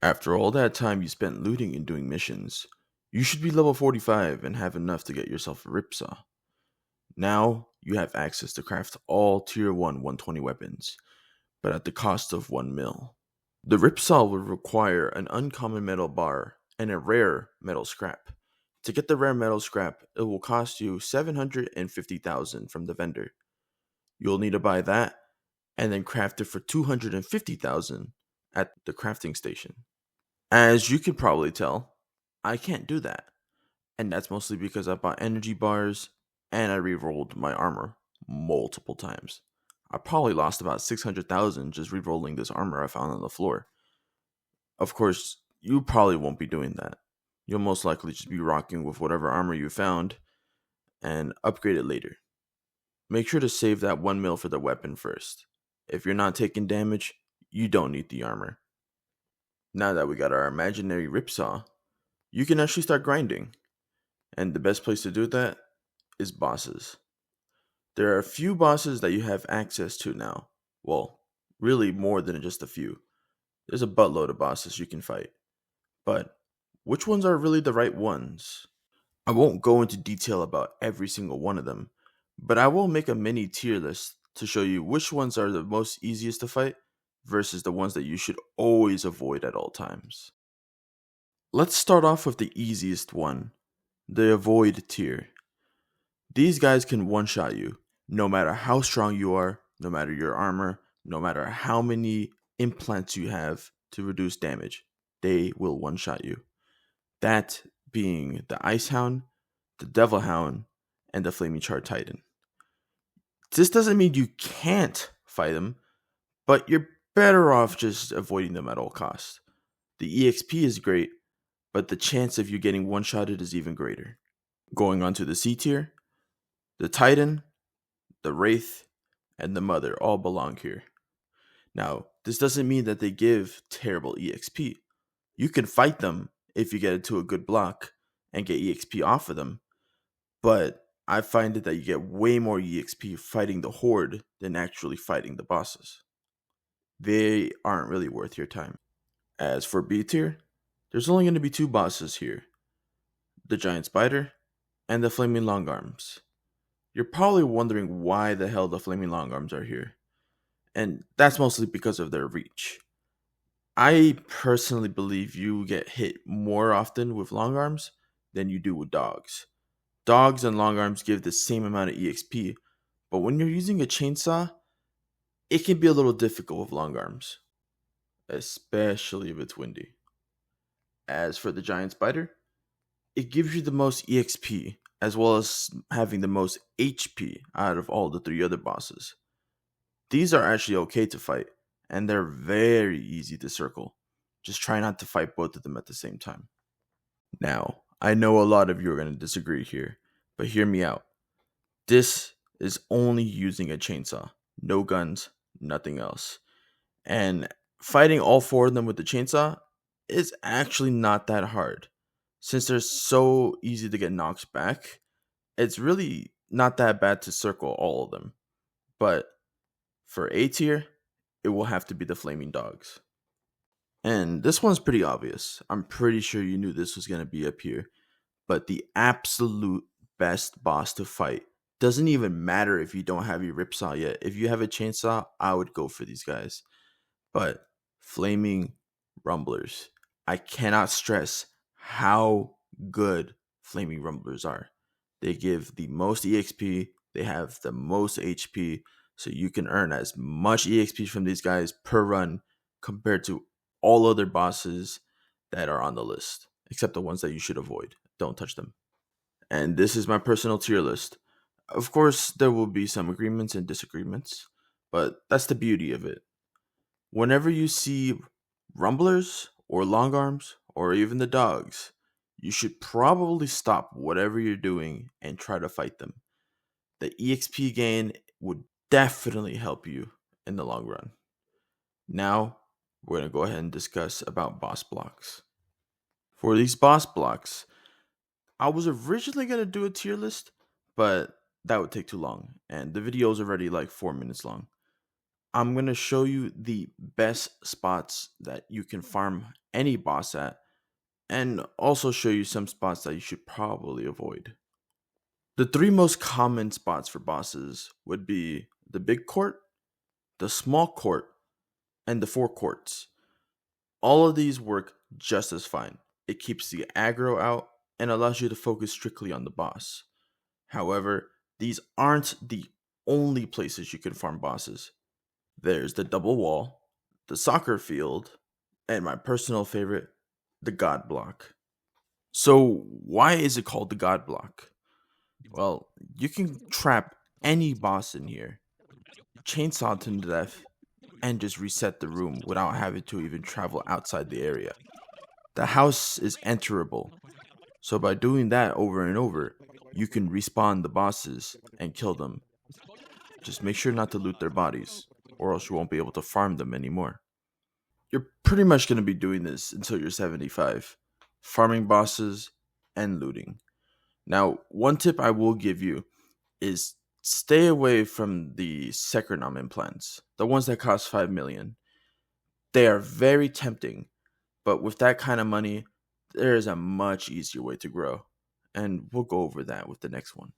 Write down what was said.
After all that time you spent looting and doing missions, you should be level 45 and have enough to get yourself a ripsaw. Now you have access to craft all tier 1 120 weapons, but at the cost of 1 mil. The ripsaw will require an uncommon metal bar and a rare metal scrap. To get the rare metal scrap, it will cost you 750,000 from the vendor. You'll need to buy that and then craft it for 250,000 at the crafting station. As you can probably tell, I can't do that. And that's mostly because I bought energy bars and I re-rolled my armor multiple times. I probably lost about 600,000 just re-rolling this armor I found on the floor. Of course, you probably won't be doing that. You'll most likely just be rocking with whatever armor you found and upgrade it later. Make sure to save that 1 mil for the weapon first. If you're not taking damage, you don't need the armor. Now that we got our imaginary ripsaw, you can actually start grinding. And the best place to do that is bosses. There are a few bosses that you have access to now. Well, really more than just a few. There's a buttload of bosses you can fight. But which ones are really the right ones? I won't go into detail about every single one of them, but I will make a mini tier list to show you which ones are the most easiest to fight versus the ones that you should always avoid at all times. Let's start off with the easiest one, the avoid tier. These guys can one shot you, no matter how strong you are, no matter your armor, no matter how many implants you have to reduce damage. They will one shot you. That being the Ice Hound, the Devil Hound, and the Flaming Charred Titan. This doesn't mean you can't fight them, but you're better off just avoiding them at all costs. The EXP is great, but the chance of you getting one shotted is even greater. Going on to the C tier, the Titan, the Wraith, and the Mother all belong here. Now, this doesn't mean that they give terrible EXP. You can fight them if you get into a good block and get EXP off of them, but I find it that you get way more EXP fighting the Horde than actually fighting the bosses. They aren't really worth your time. As for B tier, there's only going to be two bosses here, the Giant Spider and the Flaming Long Arms. You're probably wondering why the hell the Flaming Long Arms are here, and that's mostly because of their reach. I personally believe you get hit more often with long arms than you do with dogs. Dogs and long arms give the same amount of EXP, but when you're using a chainsaw, it can be a little difficult with long arms, especially if it's windy. As for the giant spider, it gives you the most EXP as well as having the most HP out of all the three other bosses. These are actually okay to fight, and they're very easy to circle. Just try not to fight both of them at the same time. Now, I know a lot of you are going to disagree here, but hear me out. This is only using a chainsaw, no guns, nothing else. And fighting all four of them with the chainsaw is actually not that hard. Since they're so easy to get knocked back, it's really not that bad to circle all of them. But for A tier, it will have to be the flaming dogs. And this one's pretty obvious. I'm pretty sure you knew this was going to be up here. But the absolute best boss to fight doesn't even matter if you don't have your ripsaw yet. If you have a chainsaw, I would go for these guys. But flaming rumblers. I cannot stress how good flaming rumblers are. They give the most EXP, they have the most HP, so you can earn as much EXP from these guys per run compared to all other bosses that are on the list, except the ones that you should avoid. Don't touch them. And this is my personal tier list. Of course, there will be some agreements and disagreements, but that's the beauty of it. Whenever you see rumblers or long arms or even the dogs, you should probably stop whatever you're doing and try to fight them. The EXP gain would definitely help you in the long run. Now, we're going to go ahead and discuss about boss blocks. For these boss blocks, I was originally going to do a tier list, but that would take too long, and the video is already like 4 minutes long. I'm going to show you the best spots that you can farm any boss at, and also show you some spots that you should probably avoid. The three most common spots for bosses would be the big court, the small court, and the four courts. All of these work just as fine. It keeps the aggro out and allows you to focus strictly on the boss. However, these aren't the only places you can farm bosses. There's the double wall, the soccer field, and my personal favorite, the God block. So, why is it called the God block? Well, you can trap any boss in here, chainsaw to death, and just reset the room without having to even travel outside the area. The house is enterable, so by doing that over and over, you can respawn the bosses and kill them. Just make sure not to loot their bodies, or else you won't be able to farm them anymore. You're pretty much going to be doing this until you're 75, farming bosses and looting. Now, one tip I will give you is stay away from the Secronom implants, the ones that cost 5 million. They are very tempting, but with that kind of money, there is a much easier way to grow. And we'll go over that with the next one.